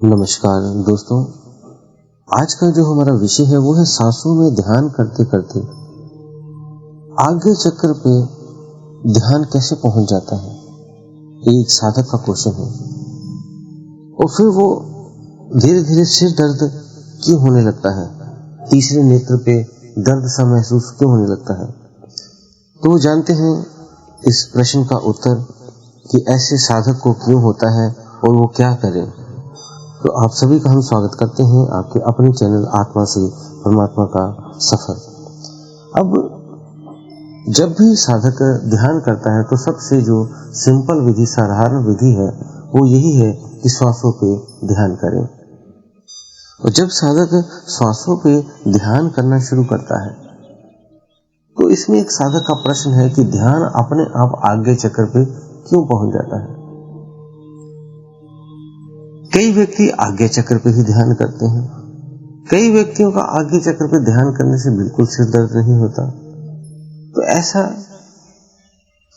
नमस्कार दोस्तों, आज का जो हमारा विषय है वो है सांसों में ध्यान करते करते आज्ञा चक्र पे ध्यान कैसे पहुंच जाता है। ये एक साधक का क्वेश्चन है। और फिर वो धीरे धीरे सिर दर्द क्यों होने लगता है, तीसरे नेत्र पे दर्द सा महसूस क्यों होने लगता है। तो वो जानते हैं इस प्रश्न का उत्तर कि ऐसे साधक को क्यों होता है और वो क्या करे। तो आप सभी का हम स्वागत करते हैं आपके अपने चैनल आत्मा से परमात्मा का सफर। अब जब भी साधक ध्यान करता है तो सबसे जो सिंपल विधि, साधारण विधि है वो यही है कि श्वासों पे ध्यान करें। और जब साधक श्वासों पे ध्यान करना शुरू करता है तो इसमें एक साधक का प्रश्न है कि ध्यान अपने आप आज्ञा चक्र पे क्यों पहुंच जाता है। कई व्यक्ति आज्ञा चक्र पे ही ध्यान करते हैं, कई व्यक्तियों का आज्ञा चक्र पे ध्यान करने से बिल्कुल सिर दर्द नहीं होता। तो ऐसा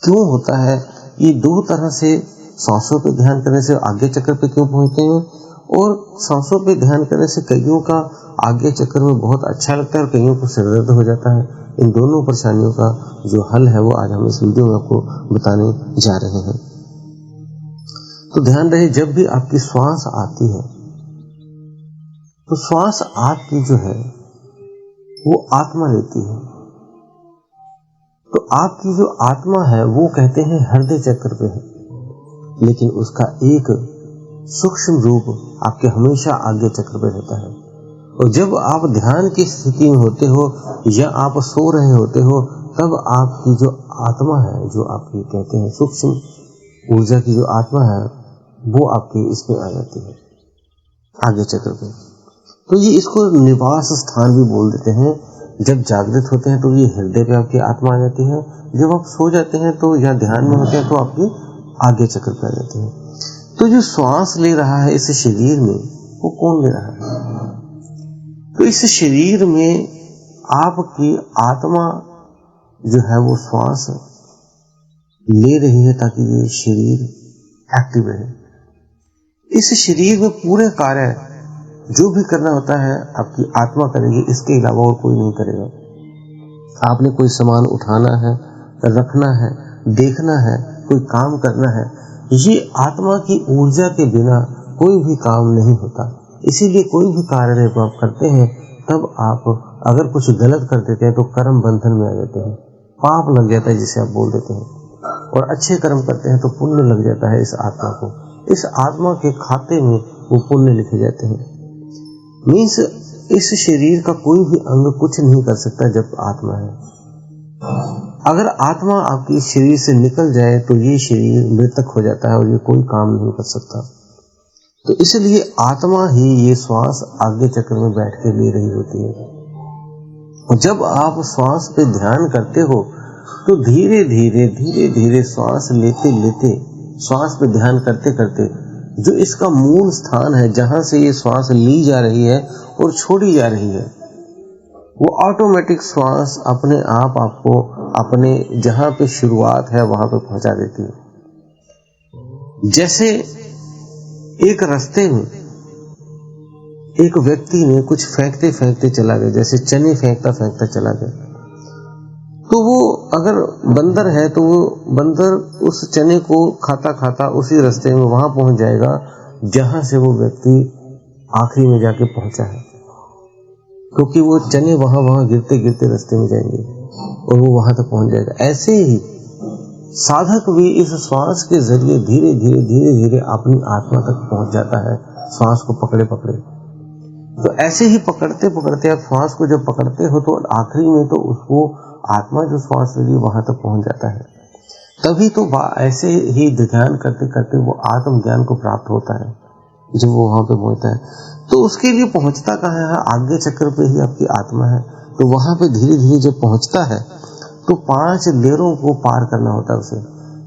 क्यों होता है? ये दो तरह से सांसों पे ध्यान करने से आज्ञा चक्र पे क्यों पहुंचते हैं, और सांसों पे ध्यान करने से कईयों का आज्ञा चक्र में बहुत अच्छा लगता है और कईयों को सिर दर्द हो जाता है। इन दोनों परेशानियों का जो हल है वो आज हम इस वीडियो में आपको बताने जा रहे हैं। तो ध्यान रहे, जब भी आपकी श्वास आती है तो श्वास आपकी जो है वो आत्मा लेती है। तो आपकी जो आत्मा है वो कहते हैं हृदय चक्र पे है, लेकिन उसका एक सूक्ष्म रूप आपके हमेशा आज्ञा चक्र पे रहता है। और जब आप ध्यान की स्थिति में होते हो या आप सो रहे होते हो तब आपकी जो आत्मा है, जो आपकी कहते हैं सूक्ष्म ऊर्जा की जो आत्मा है, वो आपके इसमें आ जाती है आज्ञा चक्र पे। तो ये इसको निवास स्थान भी बोल देते हैं। जब जागृत होते हैं तो ये हृदय पे आपकी आत्मा आ जाती है, जब आप सो जाते हैं तो या ध्यान में होते हैं तो आपकी आज्ञा चक्र पे आ जाती है। तो जो श्वास ले रहा है इस शरीर में वो कौन ले रहा है? तो इस शरीर में आपकी आत्मा जो है वो श्वास ले रही है ताकि ये शरीर एक्टिव रहे। इस शरीर में पूरे कार्य जो भी करना होता है आपकी आत्मा करेगी, इसके अलावा और कोई नहीं करेगा। आपने कोई सामान उठाना है, रखना है, देखना है, कोई काम करना है, ये आत्मा की ऊर्जा के बिना कोई भी काम नहीं होता। इसीलिए कोई भी कार्य को आप करते हैं तब आप अगर कुछ गलत कर देते हैं तो कर्म बंधन में आ जाते हैं, पाप लग जाता है जिसे आप बोल देते हैं। और अच्छे कर्म करते हैं तो पुण्य लग जाता है इस आत्मा को, इस आत्मा के खाते में वो पुण्य लिखे जाते हैं। मीन्स इस शरीर का कोई भी अंग कुछ नहीं कर सकता जब आत्मा है। अगर आत्मा आपकी शरीर से निकल जाए तो ये शरीर मृतक हो जाता है और ये कोई काम नहीं कर सकता। तो इसलिए आत्मा ही ये श्वास आज्ञा चक्र में बैठ के ले रही होती है। और जब आप श्वास पे ध्यान करते हो तो धीरे धीरे श्वास लेते लेते, श्वास पे ध्यान करते करते जो इसका मूल स्थान है जहां से ये श्वास ली जा रही है और छोड़ी जा रही है, वो ऑटोमेटिक श्वास अपने आप आपको अपने जहां पे शुरुआत है वहां पे पहुंचा देती है। जैसे एक रास्ते में एक व्यक्ति ने कुछ फेंकते फेंकते चला गया, जैसे चने फेंकता फेंकता चला गया, तो वो अगर बंदर है तो वो बंदर उस चने को खाता खाता उसी रास्ते में वहां पहुंच जाएगा जहां से वो व्यक्ति आखिरी में जाके पहुंचा है, क्योंकि वो चने वहां गिरते गिरते रास्ते में जाएंगे और वो वहां तक पहुंच जाएगा। ऐसे ही साधक भी इस श्वास के जरिए धीरे धीरे अपनी आत्मा तक पहुंच जाता है, श्वास को पकड़े पकड़े। तो ऐसे ही पकड़ते पकड़ते आप श्वास को जब पकड़ते हो तो आखिरी में तो उसको आत्मा जो श्वास ले रही है वहां तक पहुंच जाता है। तभी तो ऐसे ही ध्यान करते करते वो आत्म ज्ञान को प्राप्त होता है जब वो वहां पे पहुंचता है। तो उसके लिए पहुंचता कहाँ है? आज्ञा चक्र पे ही आपकी आत्मा है। तो वहां पे धीरे धीरे जब पहुंचता है तो 5 लेयरों को पार करना होता है उसे।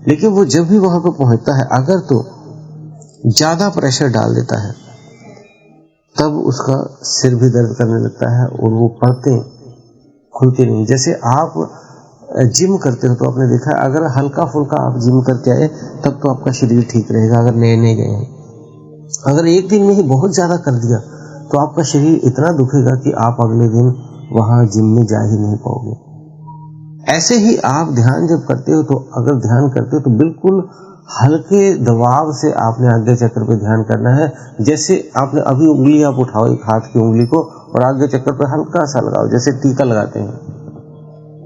लेकिन वो जब भी वहां पे पहुंचता है अगर तो ज्यादा प्रेशर डाल देता है तब उसका सिर भी दर्द करने लगता है और वो पढ़ते खुलते नहीं। जैसे आप जिम करते हो तो आपने देखा अगर हल्का फुल्का आप जिम करके आए तब तो आपका शरीर ठीक रहेगा, अगर नए गए हैं। अगर एक दिन में ही बहुत ज्यादा कर दिया तो आपका शरीर इतना दुखेगा कि आप अगले दिन वहां जिम में जा ही नहीं पाओगे। ऐसे ही आप ध्यान जब करते हो तो अगर ध्यान करते हो तो बिल्कुल हल्के दबाव से आपने आज्ञा चक्र पे ध्यान करना है। जैसे आपने अभी उंगली आप उठाओ एक हाथ की उंगली को और आज्ञा चक्र पे हल्का सा लगाओ, जैसे टीका लगाते हैं,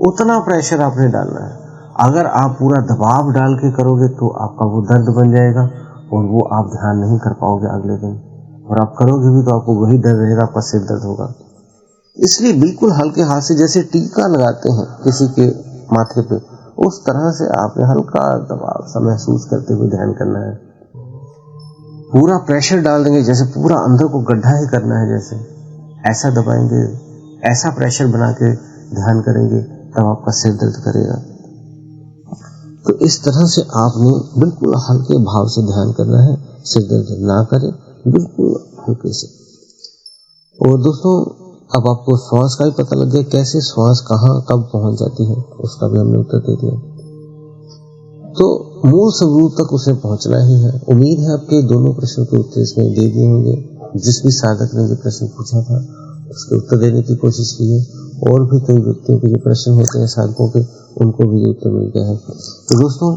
उतना प्रेशर आपने डालना है। अगर आप पूरा दबाव डाल के करोगे तो आपका वो दर्द बन जाएगा और वो आप ध्यान नहीं कर पाओगे अगले दिन, और आप करोगे भी तो आपको वही दर्द रहेगा, आपका सिर दर्द होगा। इसलिए बिल्कुल हल्के हाथ से जैसे टीका लगाते हैं किसी के माथे पे, उस तरह से आपने हल्का दबाव सा महसूस करते हुए ध्यान करना है। पूरा प्रेशर डाल देंगे, जैसे पूरा अंदर को गड्ढा ही करना है, जैसे ऐसा दबाएंगे, ऐसा प्रेशर बना के ध्यान करेंगे, तब आपका सिर दर्द करेगा। तो इस तरह से आपने बिल्कुल हल्के भाव से ध्यान करना है, सिर दर्द ना करे, बिल्कुल हल्के से। और दोस्तों अब आपको श्वास का भी पता लग गया, कैसे श्वास कहाँ कब पहुंच जाती है, उसका भी हमने उत्तर दे दिया। तो मूल स्वरूप तक उसे पहुंचना ही है। उम्मीद है आपके दोनों प्रश्नों के उत्तर इसमें दे दिए होंगे। जिस भी साधक ने ये प्रश्न पूछा था उसके उत्तर देने की कोशिश की है, और भी कई व्यक्तियों के ये प्रश्न होते हैं साधकों के, उनको भी ये उत्तर मिल गया है। तो दोस्तों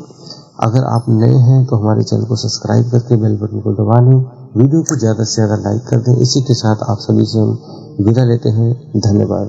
अगर आप नए हैं तो हमारे चैनल को सब्सक्राइब करके बेल बटन को दबा लें, वीडियो को ज्यादा से ज्यादा लाइक कर दें। इसी के साथ आप सभी से हम विदा लेते हैं। धन्यवाद।